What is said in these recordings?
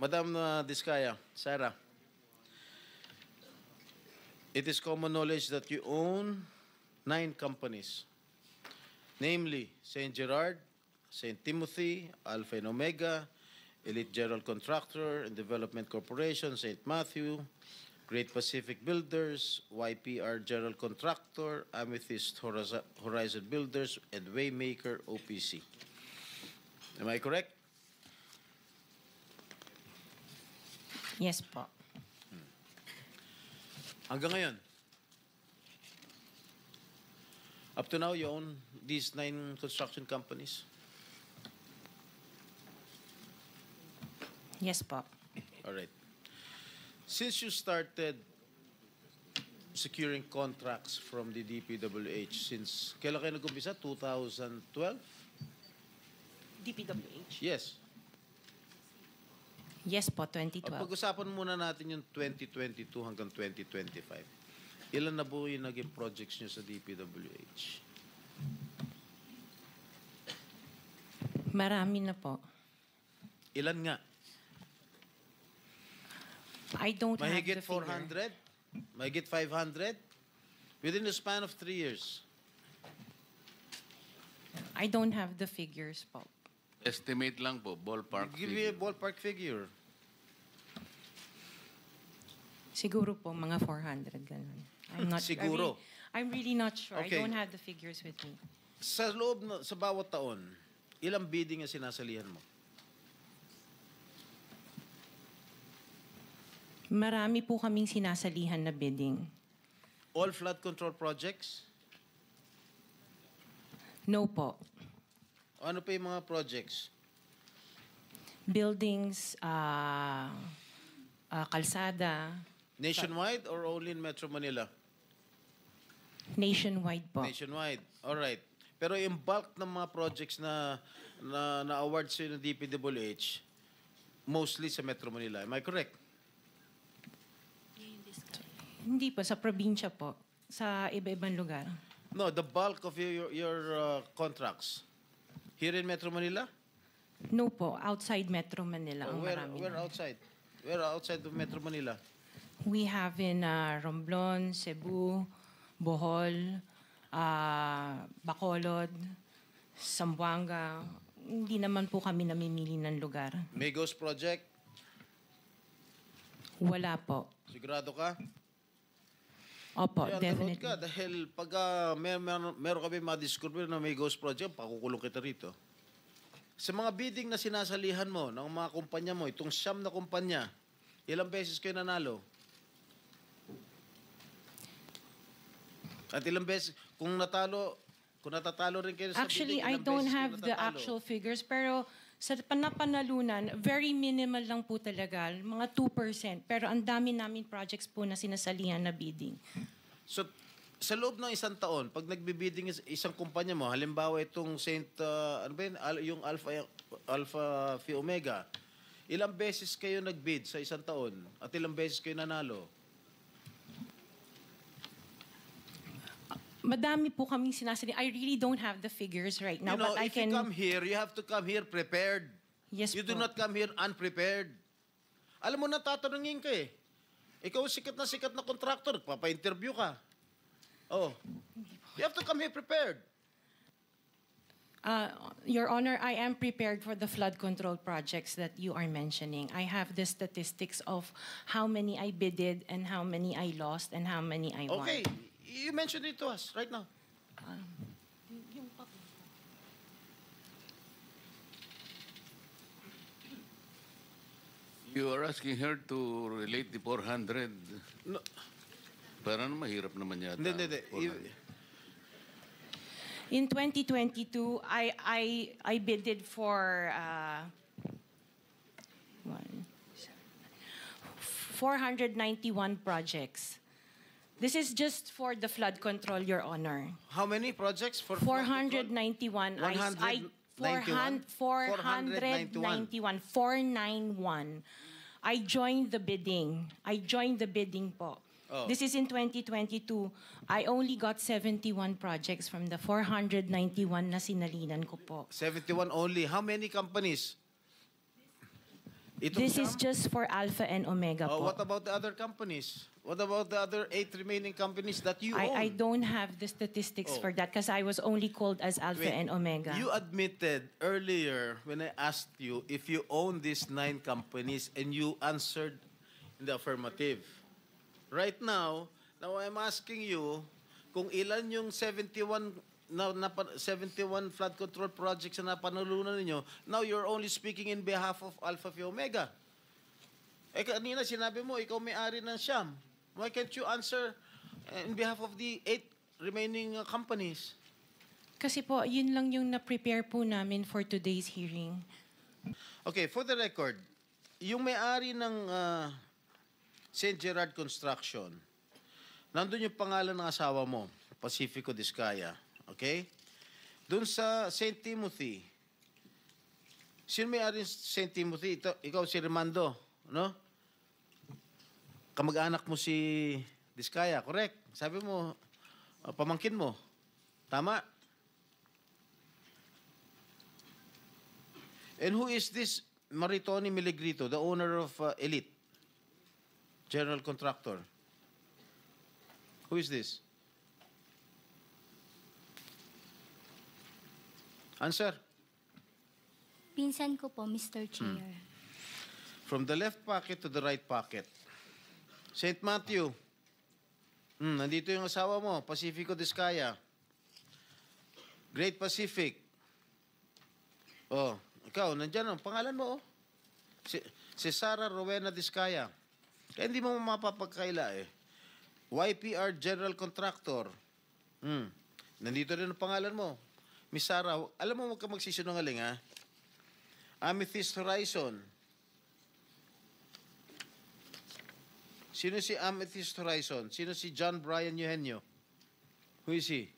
Madam Diskaya, Sarah, it is common knowledge that you own 9 companies, namely St. Gerard, St. Timothy, Alpha and Omega, Elite General Contractor and Development Corporation, St. Matthew, Great Pacific Builders, YPR General Contractor, Amethyst Horizon Builders, and Waymaker OPC. Am I correct? Yes po. Hanggang ngayon, up to now, you own these 9 construction companies? Yes po. All right. Since you started securing contracts from the DPWH, since kailan kayo nag-umpisa? 2012? DPWH? Yes. Yes po, 2012. Pag-usapan muna natin yung 2022 hanggang 2025. Ilan na po yung naging projects nyo sa DPWH? Marami na po. Ilan nga? I don't have Mahigit the figure. 400? Mahigit 500? Within the span of 3 years. I don't have the figures po. Estimate lang po, ballpark Give me a figure. ballpark figure. Siguro po mga 400 ganun. I'm not Siguro. I'm really not sure. Okay. I don't have the figures with me. Sa loob, sa bawat taon, ilang bidding ang sinasalihan mo? Marami po kaming sinasalihan na bidding. All flood control projects? No po. Ano pa yung mga projects? Buildings, kalsada, Nationwide or only in Metro Manila? nationwide po. Nationwide. All right. Pero yung bulk ng mga projects na award sa ng DPWH, mostly sa Metro Manila. Am I correct? Hindi po, sa probinsya po. Sa iba-ibang lugar. No, the bulk of your contracts. Here in Metro Manila? No po, outside Metro Manila ang marami. Where outside? Where outside of Metro Manila? We have in Romblon, Cebu, Bohol, Bacolod, Zamboanga. Hindi naman po kami namimili ng lugar. Migos Project? Wala po. Sigurado ka? Opo, Kaya definitely. ka dahil pag meron kami ma-discover na may ghost project, pakukulong kita rito. Sa mga bidding na sinasalihan mo ng mga kumpanya mo, itong 9 na kumpanya, ilang beses kayo nanalo? At ilang beses, kung natatalo rin kayo sa Actually, bidding, I ilang don't beses kayo have the natatalo? actual figures, pero sa panapanalunan, very minimal lang po talaga, mga 2%. Pero ang dami namin projects po na sinasalihan na bidding. So, sa loob ng isang taon, pag nagbibidding isang kumpanya mo, halimbawa itong ano ba yun? Yung Alpha Phi Omega, ilang beses kayo nagbid sa isang taon at ilang beses kayo nanalo? Madami po kaming sinasalihan. I really don't have the figures right now, You know, but I if you can... come here, you have to come here prepared. Yes You do po. not come here unprepared. Alam mo na, tatanungin ka eh. Ikaw sikat na contractor, papa-interview ka. Oh. You have to come here prepared. Your Honor, I am prepared for the flood control projects that you are mentioning. I have the statistics of how many I bidded and how many I lost and how many I won. Okay. You mentioned it to us right now. You are asking her to relate the 400. No. Parang mahirap naman yata. Hindi. 400. In 2022, I bidded for 491 projects. This is just for the flood control, Your Honor. How many projects for 491. 491. I joined the bidding. Po. Oh. This is in 2022. I only got 71 projects from the 491 na sinalinan ko po. 71 only. How many companies? Itong This is Siyam? just for Alpha and Omega Oh, po. what about the other companies? What about the other 8 remaining companies that you own? I don't have the statistics Oh. for that because I was only called as Alpha Wait, and Omega. You admitted earlier when I asked you if you own these 9 companies and you answered in the affirmative. Right now I'm asking you kung ilan yung 71 71 flood control projects na napanulunan ninyo. Now you're only speaking in behalf of Alpha Phi Omega. Eh kanina sinabi mo ikaw may-ari ng Siyam. Why can't you answer in behalf of the 8 remaining companies? Kasi po, yun lang yung na-prepare po namin for today's hearing. Okay, for the record, yung may-ari ng St. Gerard Construction, nandun yung pangalan ng asawa mo, Pacifico Discaya. Okay? Doon sa St. Timothy, sino may-ari ng St. Timothy? Ikaw si Remando, no? Kamag-anak mo si Discaya, correct? Sabi mo, pamangkin mo. Tama? And who is this Maritoni Miligrito, the owner of Elite, general contractor? Who is this? Answer. Pinsan ko po, Mr. Chair. From the left pocket to the right pocket. St. Matthew. Nandito yung asawa mo, Pacifico Discaya. Great Pacific. Oh, ikaw, nandyan ang pangalan mo, oh. Si Sarah Rowena Discaya. Kaya hindi mo mapapagkaila, eh. YPR General Contractor. Nandito rin ang pangalan mo. Miss Sarah, alam mo, huwag ka magsisinungaling, ha? Amethyst Horizon. Sino si Amethyst Horizon? Sino si John Brian Eugenio? Who is he?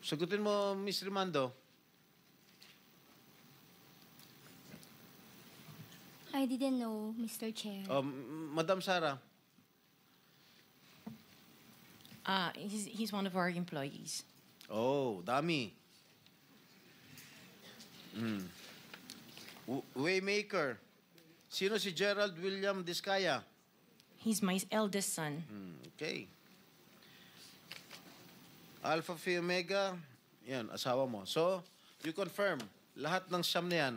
Sagutin mo, Miss Rimando. I didn't know, Mr. Chair. Madam Sarah. He's one of our employees. Oh, dami. Waymaker. Sino si Gerald William Discaya? He's my eldest son. Okay. Alpha Phi Omega, yan, asawa mo. So, you confirm, lahat ng Siyam na yan,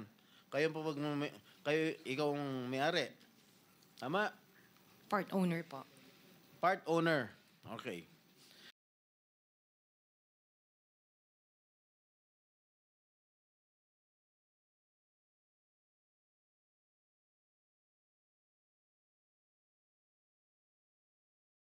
ikaw ang may-ari. Tama? Part owner po. Part owner. Okay.